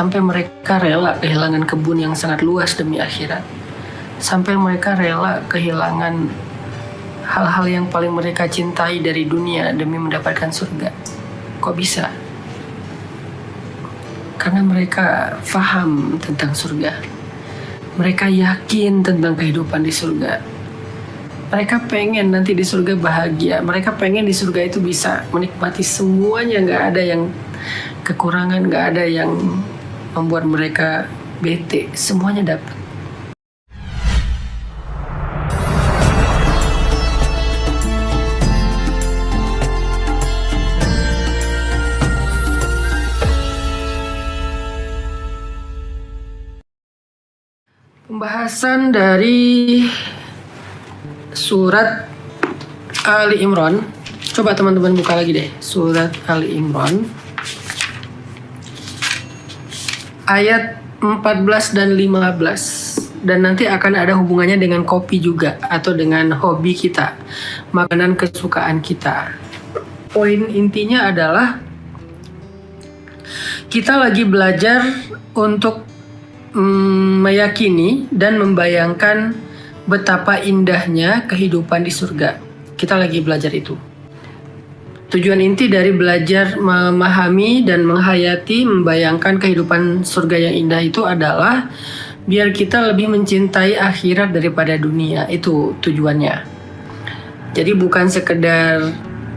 Sampai mereka rela kehilangan kebun yang sangat luas demi akhirat. Sampai mereka rela kehilangan hal-hal yang paling mereka cintai dari dunia demi mendapatkan surga. Kok bisa? Karena mereka faham tentang surga. Mereka yakin tentang kehidupan di surga. Mereka pengen nanti di surga bahagia. Mereka pengen di surga itu bisa menikmati semuanya. Gak ada yang kekurangan, gak ada yang membuat mereka bete. Semuanya dapat. Pembahasan dari surat Ali Imran. Coba teman-teman buka lagi deh. Surat Ali Imran. Ayat 14 dan 15. Dan nanti akan ada hubungannya dengan kopi juga. Atau dengan hobi kita. Makanan kesukaan kita. Poin intinya adalah kita lagi belajar untuk meyakini dan membayangkan betapa indahnya kehidupan di surga. Kita lagi belajar itu. Tujuan inti dari belajar memahami dan menghayati, membayangkan kehidupan surga yang indah itu adalah biar kita lebih mencintai akhirat daripada dunia. Itu tujuannya. Jadi bukan sekedar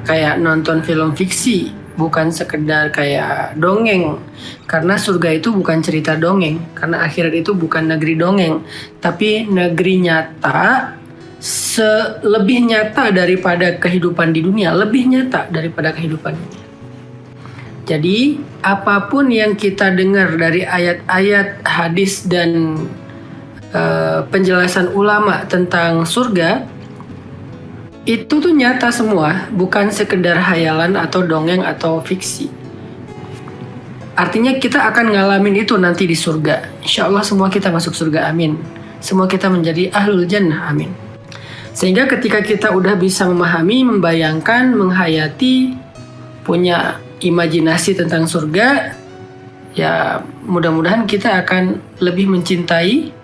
kayak nonton film fiksi, bukan sekedar kayak dongeng. Karena surga itu bukan cerita dongeng. Karena akhirat itu bukan negeri dongeng. Tapi negeri nyata, lebih nyata daripada kehidupan di dunia. Lebih nyata daripada kehidupan dunia. Jadi apapun yang kita dengar dari ayat-ayat, hadis dan penjelasan ulama tentang surga, itu tuh nyata semua, bukan sekedar hayalan atau dongeng atau fiksi. Artinya kita akan ngalamin itu nanti di surga. Insya Allah semua kita masuk surga, amin. Semua kita menjadi ahlul jannah, amin. Sehingga ketika kita udah bisa memahami, membayangkan, menghayati, punya imajinasi tentang surga, ya mudah-mudahan kita akan lebih mencintai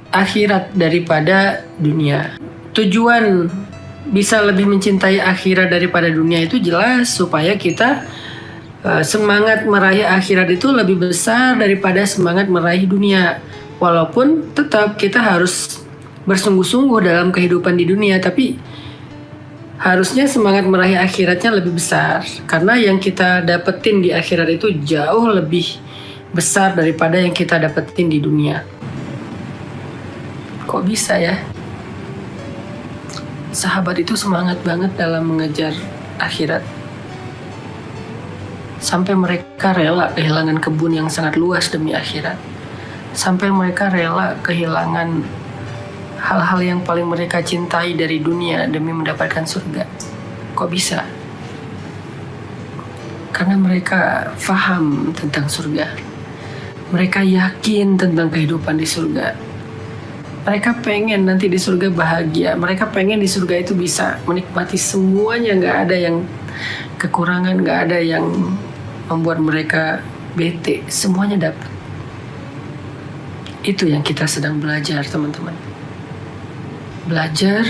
akhirat daripada dunia. Tujuan bisa lebih mencintai akhirat daripada dunia itu jelas supaya kita semangat meraih akhirat itu lebih besar daripada semangat meraih dunia. Walaupun tetap kita harus bersungguh-sungguh dalam kehidupan di dunia, tapi harusnya semangat meraih akhiratnya lebih besar. Karena yang kita dapetin di akhirat itu jauh lebih besar daripada yang kita dapetin di dunia. Kok bisa ya? Sahabat itu semangat banget dalam mengejar akhirat. Sampai mereka rela kehilangan kebun yang sangat luas demi akhirat. Sampai mereka rela kehilangan hal-hal yang paling mereka cintai dari dunia demi mendapatkan surga. Kok bisa? Karena mereka faham tentang surga. Mereka yakin tentang kehidupan di surga. Mereka pengen nanti di surga bahagia. Mereka pengen di surga itu bisa menikmati semuanya. Gak ada yang kekurangan, gak ada yang membuat mereka bete. Semuanya dapat. Itu yang kita sedang belajar, teman-teman. Belajar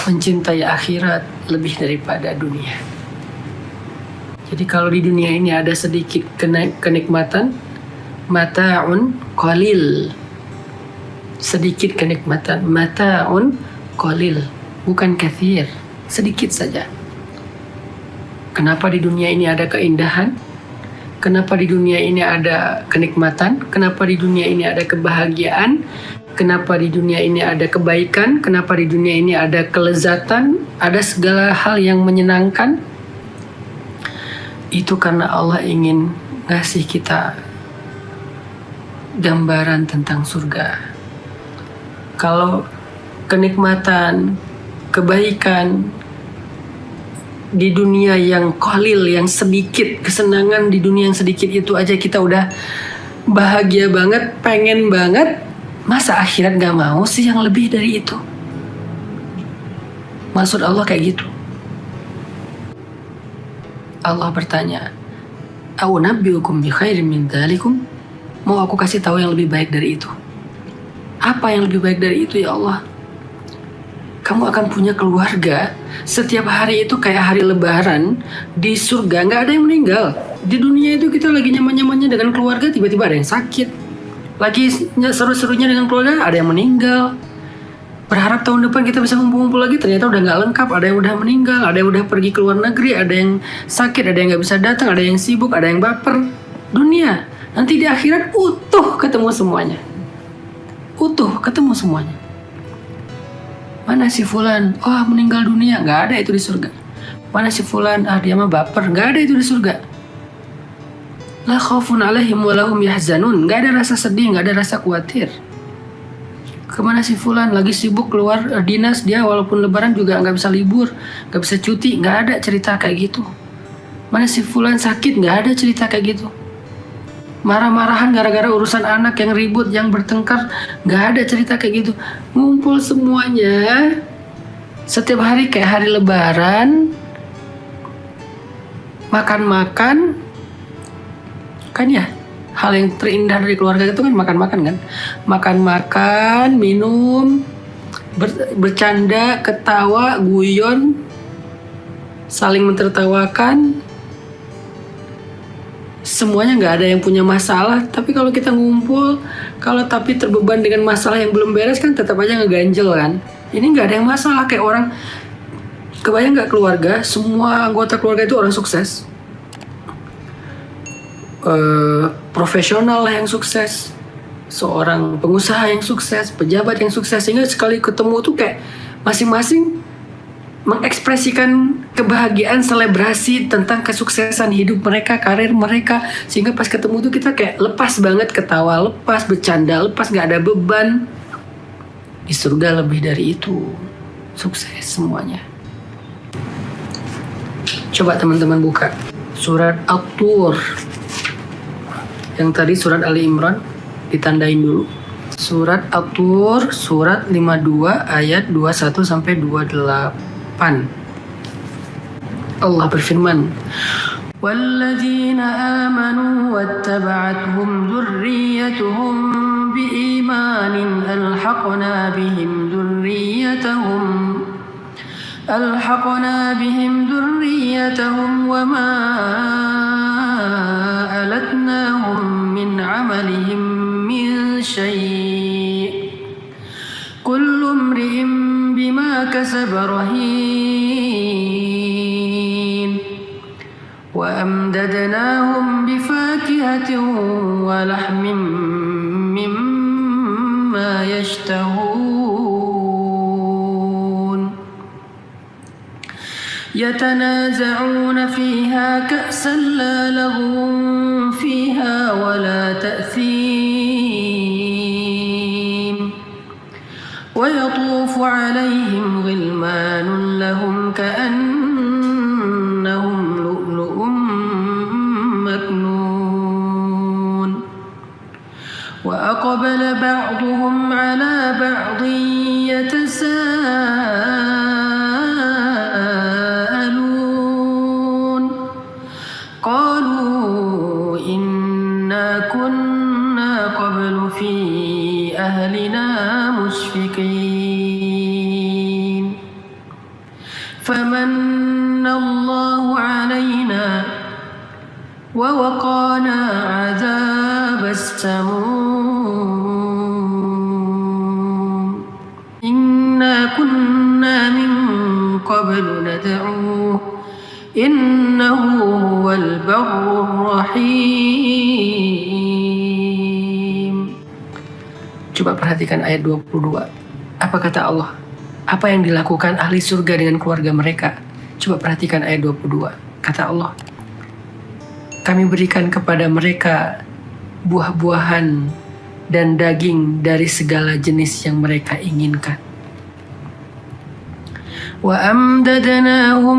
mencintai akhirat lebih daripada dunia. Jadi kalau di dunia ini ada sedikit kenikmatan, mata'un qalil. Sedikit kenikmatan, mata'un qalil, bukan kathir, sedikit saja. Kenapa di dunia ini ada keindahan? Kenapa di dunia ini ada kenikmatan? Kenapa di dunia ini ada kebahagiaan? Kenapa di dunia ini ada kebaikan? Kenapa di dunia ini ada kelezatan? Ada segala hal yang menyenangkan? Itu karena Allah ingin ngasih kita gambaran tentang surga. Kalau kenikmatan, kebaikan di dunia yang qalil, yang sedikit, kesenangan di dunia yang sedikit itu aja kita udah bahagia banget, pengen banget, masa akhirat gak mau sih yang lebih dari itu? Maksud Allah kayak gitu. Allah bertanya, "A'unabbi'ukum bi khairin min dzalikum?" Mau aku kasih tahu yang lebih baik dari itu? Apa yang lebih baik dari itu ya Allah? Kamu akan punya keluarga. Setiap hari itu kayak hari lebaran. Di surga nggak ada yang meninggal. Di dunia itu kita lagi nyaman-nyamannya dengan keluarga, tiba-tiba ada yang sakit. Lagi seru-serunya dengan keluarga, ada yang meninggal. Berharap tahun depan kita bisa ngumpul-ngumpul lagi, ternyata udah nggak lengkap. Ada yang udah meninggal, ada yang udah pergi ke luar negeri, ada yang sakit, ada yang nggak bisa datang, ada yang sibuk, ada yang baper. Dunia, nanti di akhirat utuh ketemu semuanya. Utuh ketemu semuanya. Mana si fulan? Oh, meninggal dunia. Nggak ada itu di surga. Mana si fulan? Ah, dia mah baper. Nggak ada itu di surga. La khaufun alaihim wa lahum yahzanun. Nggak ada rasa sedih, nggak ada rasa khawatir. Kemana si fulan? Lagi sibuk keluar dinas dia, walaupun lebaran juga nggak bisa libur, nggak bisa cuti. Nggak ada cerita kayak gitu. Mana si fulan sakit? Nggak ada cerita kayak gitu. Marah-marahan gara-gara urusan anak yang ribut, yang bertengkar, nggak ada cerita kayak gitu. Ngumpul semuanya setiap hari kayak hari lebaran, makan-makan, kan ya. Hal yang terindah dari keluarga itu kan makan-makan kan. Makan-makan, minum, bercanda, ketawa, guyon, saling mentertawakan. Semuanya nggak ada yang punya masalah. Tapi kalau kita ngumpul, kalau tapi terbeban dengan masalah yang belum beres kan tetap aja ngeganjel kan. Ini nggak ada yang masalah, kayak orang, kebayang nggak keluarga, semua anggota keluarga itu orang sukses, profesional lah yang sukses, seorang pengusaha yang sukses, pejabat yang sukses, sehingga sekali ketemu tuh kayak masing-masing mengekspresikan kebahagiaan, selebrasi tentang kesuksesan hidup mereka, karir mereka, sehingga pas ketemu tuh kita kayak lepas banget, ketawa lepas, bercanda lepas, nggak ada beban. Di surga lebih dari itu, sukses semuanya. Coba teman-teman buka surat At-Tur. Yang tadi surat Ali Imran ditandain dulu. Surat At-Tur, surat 52 ayat 21 sampai 28. Allah berfirman, وَالَّذِينَ آمَنُوا وَاتَّبَعَتْهُمْ ذُرِّيَّتُهُمْ بِإِيمَانٍ أَلْحَقْنَا بِهِمْ ذُرِّيَّتَهُمْ وَمَا أَلَتْنَاهُمْ مِنْ عَمَلِهِمْ مِنْ شَيْءٍ كُلُّ امْرِئٍ بِمَا كَسَبَ رَهِينٌ وَأَمْدَدْنَاهُمْ بِفَاكِهَةٍ وَلَحْمٍ مِّمَّا يَشْتَهُونَ يَتَنَازَعُونَ فِيهَا كَأْسًا لَّا لَغْوٌ فِيهَا وَلَا تَأْثِيمٌ وَيَطُوفُ عَلَيْهِمْ غِلْمَانٌ لَّهُمْ كَأَنَّهُمْ لُؤْلُؤٌ مَّكْنُونٌ وَأَقْبَلَ بَعْضُهُمْ عَلَى بَعْضٍ يَتَسَاءَلُونَ قَالُوا إِنَّا كُنَّا قَبْلُ فِي أَهْلِنَا مُشْفِقِينَ فَمَنَّ اللَّهُ عَلَيْنَا وَوَقَانَا عَذَابَ السَّمُومِ إِنَّا كُنَّا مِن قَبْلُ نَدْعُوهُ إِنَّهُ هُوَ الْبَرُّ الرَّحِيمُ. Coba perhatikan ayat 22. Apa kata Allah? Apa yang dilakukan ahli surga dengan keluarga mereka? Coba perhatikan ayat 22. Kata Allah, kami berikan kepada mereka buah-buahan dan daging dari segala jenis yang mereka inginkan. Wa amdadnahum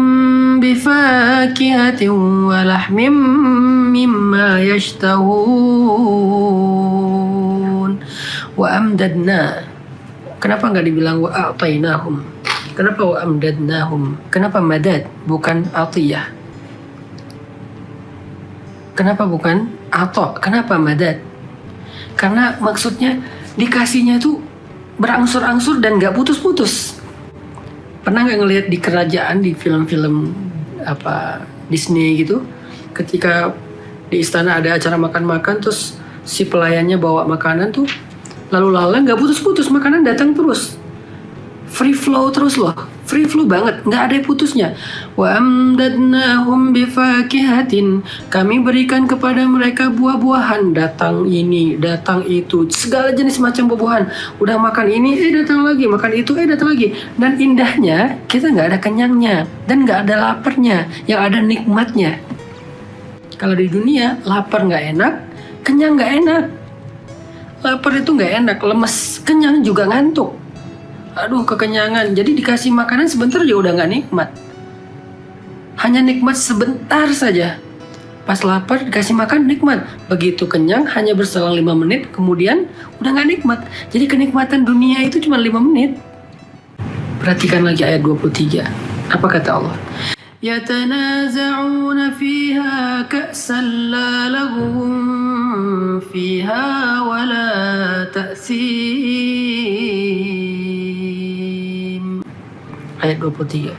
bifakihatin wa lahmim mimma yashtahun. Wa amdadna. Kenapa nggak dibilang wa a'tainahum? Kenapa wa amdadnahum? Kenapa madad bukan atiyah? Kenapa bukan ato? Kenapa madad? Karena maksudnya dikasihnya itu berangsur-angsur dan gak putus-putus. Pernah gak ngelihat di kerajaan, di film-film Disney gitu, ketika di istana ada acara makan-makan, terus si pelayannya bawa makanan tuh lalu lalang gak putus-putus, makanan datang terus, free flow terus loh, free flow banget, nggak ada putusnya. Wa amdadnahum bifakihatin, kami berikan kepada mereka buah-buahan, datang ini, datang itu, segala jenis macam buah-buahan. Udah makan ini, datang lagi, makan itu, datang lagi. Dan indahnya, kita nggak ada kenyangnya dan nggak ada laparnya, yang ada nikmatnya. Kalau di dunia, lapar nggak enak, kenyang nggak enak. Lapar itu nggak enak, lemes, kenyang juga ngantuk. Aduh, kekenyangan. Jadi dikasih makanan sebentar juga udah nggak nikmat. Hanya nikmat sebentar saja. Pas lapar dikasih makan nikmat. Begitu kenyang hanya berselang 5 menit, kemudian udah nggak nikmat. Jadi kenikmatan dunia itu cuma 5 menit. Perhatikan lagi ayat 23. Apa kata Allah? يتنازعون فيها كأسا لا لغو فيها ولا تأثيم. Ayat 23.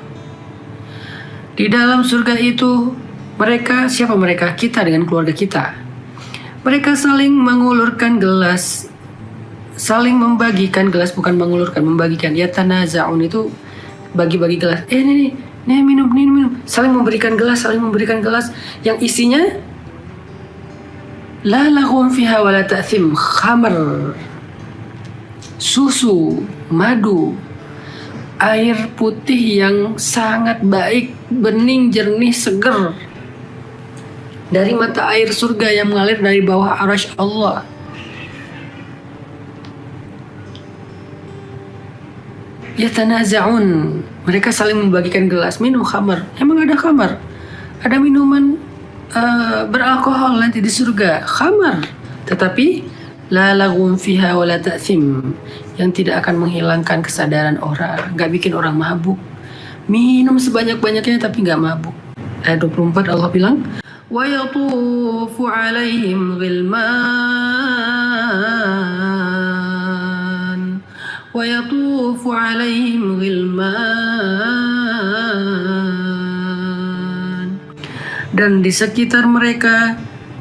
Di dalam surga itu mereka, siapa mereka? Kita dengan keluarga kita. Mereka saling mengulurkan gelas, saling membagikan gelas, bukan mengulurkan, membagikan. Yatanaza'un itu bagi-bagi gelas. Nih minum. Saling memberikan gelas yang isinya la laghum fiha wala ta'thim, khamr, susu, madu, air putih yang sangat baik, bening, jernih, seger dari mata air surga yang mengalir dari bawah arasy Allah. Yatanaza'un, mereka saling membagikan gelas, minum khamar. Emang ada khamar? Ada minuman beralkohol nanti di surga, khamar. Tetapi la laghum fiha wala ta'thim, yang tidak akan menghilangkan kesadaran orang, nggak bikin orang mabuk. Minum sebanyak-banyaknya tapi nggak mabuk. Ayat 24 Allah bilang, wa yatufu alaihim ghilman wa yatufu alaihim ghilman, dan di sekitar mereka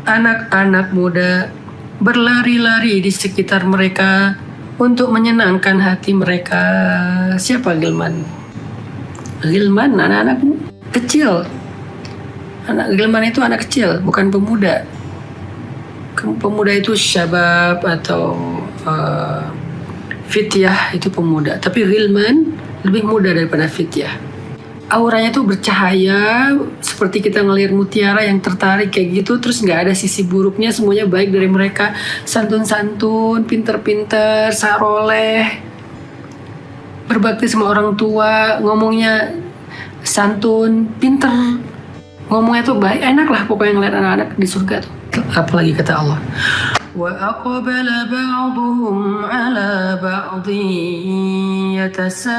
anak-anak muda berlari-lari di sekitar mereka untuk menyenangkan hati mereka. Siapa Gilman? Gilman anak-anak kecil. Anak Gilman itu anak kecil, bukan pemuda. Pemuda itu syabab atau fityah, itu pemuda. Tapi Gilman lebih muda daripada fityah. Auranya tuh bercahaya, seperti kita ngelihat mutiara yang tertarik kayak gitu, terus nggak ada sisi buruknya, semuanya baik dari mereka. Santun-santun, pinter-pinter, saroleh, berbakti sama orang tua, ngomongnya santun, pinter, ngomongnya tuh baik, enak lah pokoknya ngeliat anak-anak di surga tuh. Apalagi kata Allah, wa aqbala ba'duhum 'ala ba'dhin yatasaalun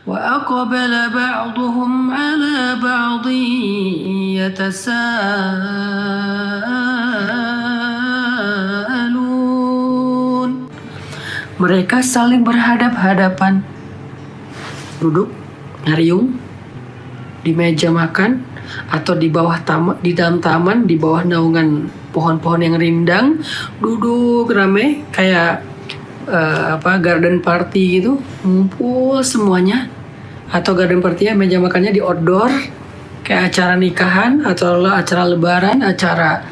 wa aqbala ba'duhum 'ala ba'dhin yatasaalun. Mereka saling berhadap-hadapan, duduk ngariung di meja makan atau di bawah taman, di dalam taman, di bawah naungan pohon-pohon yang rindang, duduk rame kayak garden party gitu, ngumpul semuanya. Atau garden party-nya meja makannya di outdoor kayak acara nikahan atau acara lebaran, acara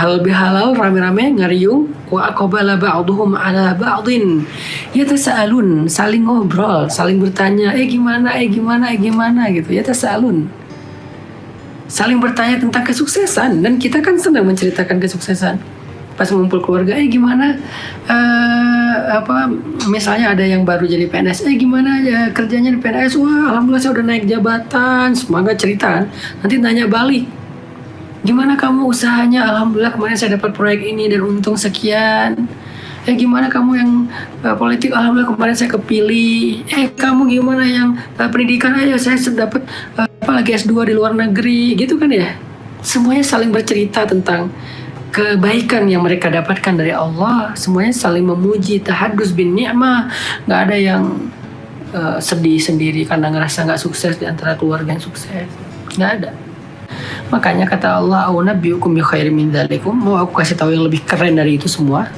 halal bihalal, rame-rame ngariung. Wa aqbala ba'duhum 'ala ba'dhin yatasaalun, saling ngobrol, saling bertanya, gimana gitu. Yatasaalun, saling bertanya tentang kesuksesan, dan kita kan senang menceritakan kesuksesan pas ngumpul keluarga. Gimana misalnya ada yang baru jadi PNS, gimana ya kerjanya di PNS? Wah, alhamdulillah saya udah naik jabatan. Semoga cerita kan. Nanti tanya balik, gimana kamu usahanya? Alhamdulillah kemarin saya dapat proyek ini dan untung sekian. Gimana kamu yang politik, alhamdulillah kemarin saya kepilih. Kamu gimana yang pendidikan, ayo saya dapat apalagi S2 di luar negeri, gitu kan ya. Semuanya saling bercerita tentang kebaikan yang mereka dapatkan dari Allah. Semuanya saling memuji, tahadus bin ni'mah. Nggak ada yang sedih sendiri karena ngerasa nggak sukses di antara keluarga yang sukses. Nggak ada. Makanya kata Allah, "A'unabbi'ukum bi khairin min dzalikum." Mau aku kasih tahu yang lebih keren dari itu semua?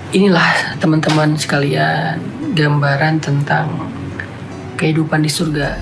Inilah teman-teman sekalian gambaran tentang kehidupan di surga.